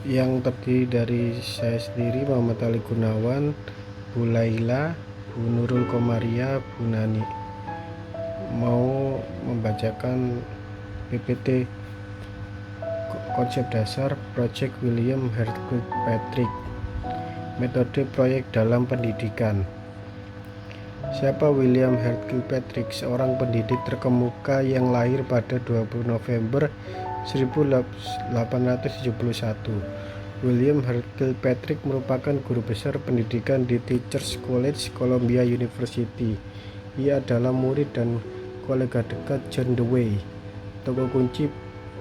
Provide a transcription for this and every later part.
yang terdiri dari saya sendiri, Muhammad Ali Gunawan, Bu Laila, Bu Nurul Komaria, Bu Nani, mau membacakan PPT konsep dasar Project William Kirkpatrick, metode proyek dalam pendidikan. Siapa William Kirkpatrick? Seorang pendidik terkemuka yang lahir pada 20 November 1871. William Kirkpatrick merupakan guru besar pendidikan di Teachers College, Columbia University. Ia adalah murid dan kolega dekat John Dewey, tokoh kunci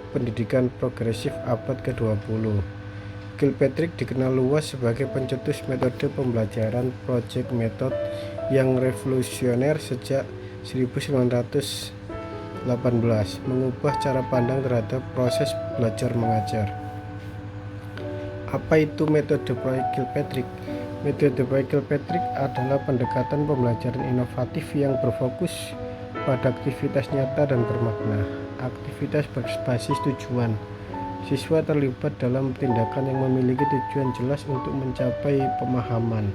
pendidikan progresif abad ke-20. Kirkpatrick dikenal luas sebagai pencetus metode pembelajaran Project Method yang revolusioner sejak 1918, mengubah cara pandang terhadap proses belajar mengajar. Apa itu metode proyek Kirkpatrick? Metode proyek Kirkpatrick adalah pendekatan pembelajaran inovatif yang berfokus pada aktivitas nyata dan bermakna. Aktivitas berbasis tujuan. Siswa terlibat dalam tindakan yang memiliki tujuan jelas untuk mencapai pemahaman.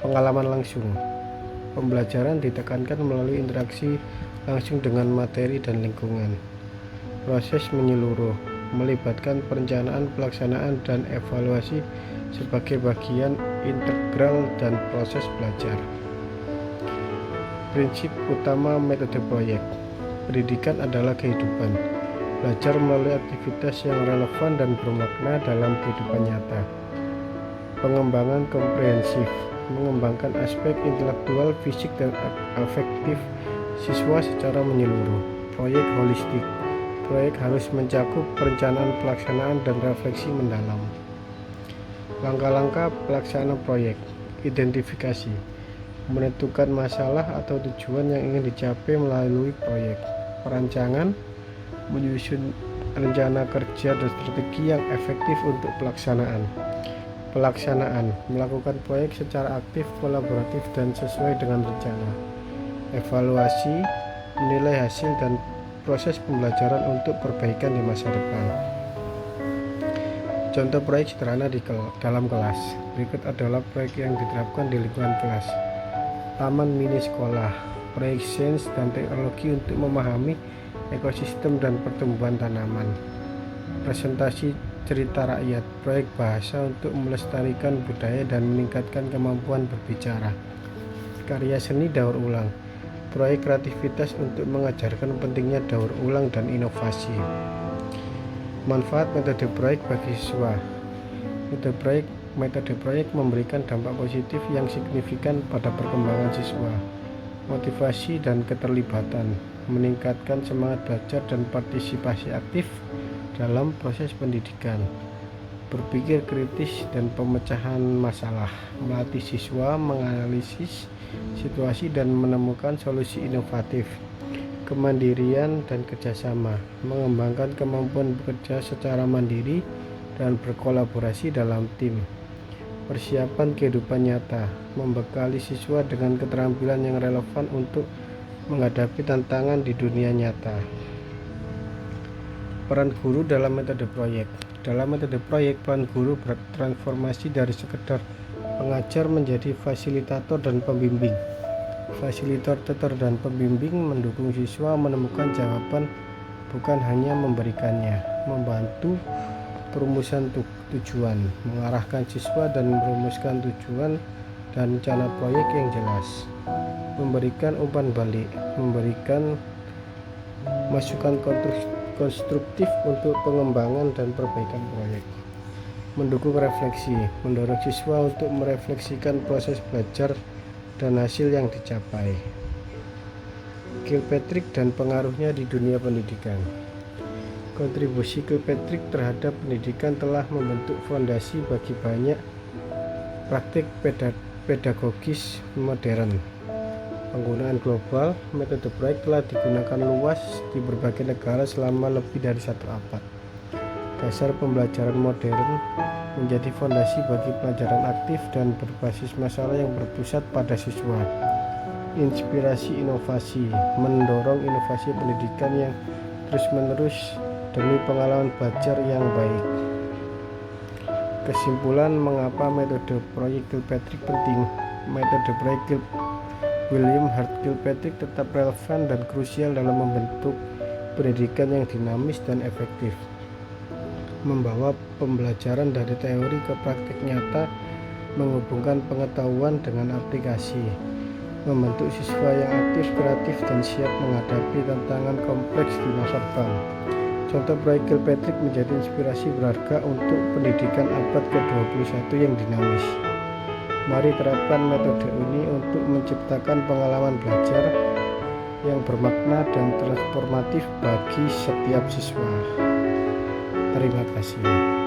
Pengalaman langsung. Pembelajaran ditekankan melalui interaksi langsung dengan materi dan lingkungan. Proses menyeluruh, melibatkan perencanaan, pelaksanaan, dan evaluasi sebagai bagian integral dan proses belajar. Prinsip utama metode proyek. Pendidikan adalah kehidupan. Belajar melalui aktivitas yang relevan dan bermakna dalam kehidupan nyata. Pengembangan komprehensif, mengembangkan aspek intelektual, fisik, dan afektif siswa secara menyeluruh. Proyek holistik, proyek harus mencakup perencanaan, pelaksanaan, dan refleksi mendalam. Langkah-langkah pelaksanaan proyek. Identifikasi, menentukan masalah atau tujuan yang ingin dicapai melalui proyek. Perancangan, menyusun rencana kerja dan strategi yang efektif untuk pelaksanaan. Pelaksanaan, melakukan proyek secara aktif, kolaboratif, dan sesuai dengan rencana. Evaluasi, menilai hasil dan proses pembelajaran untuk perbaikan di masa depan. Contoh proyek sederhana dalam kelas. Berikut adalah proyek yang diterapkan di lingkungan kelas. Taman mini sekolah, proyek sains dan teknologi untuk memahami ekosistem dan pertumbuhan tanaman. Presentasi cerita rakyat, proyek bahasa untuk melestarikan budaya dan meningkatkan kemampuan berbicara. Karya seni daur ulang, proyek kreativitas untuk mengajarkan pentingnya daur ulang dan inovasi. Manfaat metode proyek bagi siswa. Metode proyek memberikan dampak positif yang signifikan pada perkembangan siswa. Motivasi dan keterlibatan, meningkatkan semangat belajar dan partisipasi aktif dalam proses pendidikan. Berpikir kritis dan pemecahan masalah, melatih siswa menganalisis situasi dan menemukan solusi inovatif. Kemandirian dan kerjasama, mengembangkan kemampuan bekerja secara mandiri dan berkolaborasi dalam tim. Persiapan kehidupan nyata, membekali siswa dengan keterampilan yang relevan untuk menghadapi tantangan di dunia nyata. Peran guru dalam metode proyek. Dalam metode proyek, peran guru bertransformasi dari sekedar pengajar menjadi fasilitator dan pembimbing. Fasilitator dan pembimbing mendukung siswa menemukan jawaban, bukan hanya memberikannya. Membantu perumusan tujuan, mengarahkan siswa dan merumuskan tujuan dan rencana proyek yang jelas. Memberikan umpan balik, memberikan masukan konstruktif untuk pengembangan dan perbaikan proyek. Mendukung refleksi, mendorong siswa untuk merefleksikan proses belajar dan hasil yang dicapai. Kirkpatrick dan pengaruhnya di dunia pendidikan. Kontribusi Kirkpatrick terhadap pendidikan telah membentuk fondasi bagi banyak praktik pedagogis modern. Penggunaan global, metode proyek telah digunakan luas di berbagai negara selama lebih dari 1 abad. Dasar pembelajaran modern menjadi fondasi bagi pelajaran aktif dan berbasis masalah yang berpusat pada siswa. Inspirasi inovasi, mendorong inovasi pendidikan yang terus-menerus demi pengalaman belajar yang baik. Kesimpulan, mengapa metode proyek Kilpatrick penting? Metode proyek William Hart Kilpatrick tetap relevan dan krusial dalam membentuk pendidikan yang dinamis dan efektif, membawa pembelajaran dari teori ke praktik nyata, menghubungkan pengetahuan dengan aplikasi, membentuk siswa yang aktif, kreatif, dan siap menghadapi tantangan kompleks di masa depan. Contoh proyek Kilpatrick menjadi inspirasi berharga untuk pendidikan abad ke-21 yang dinamis. Mari terapkan metode ini untuk menciptakan pengalaman belajar yang bermakna dan transformatif bagi setiap siswa. Terima kasih.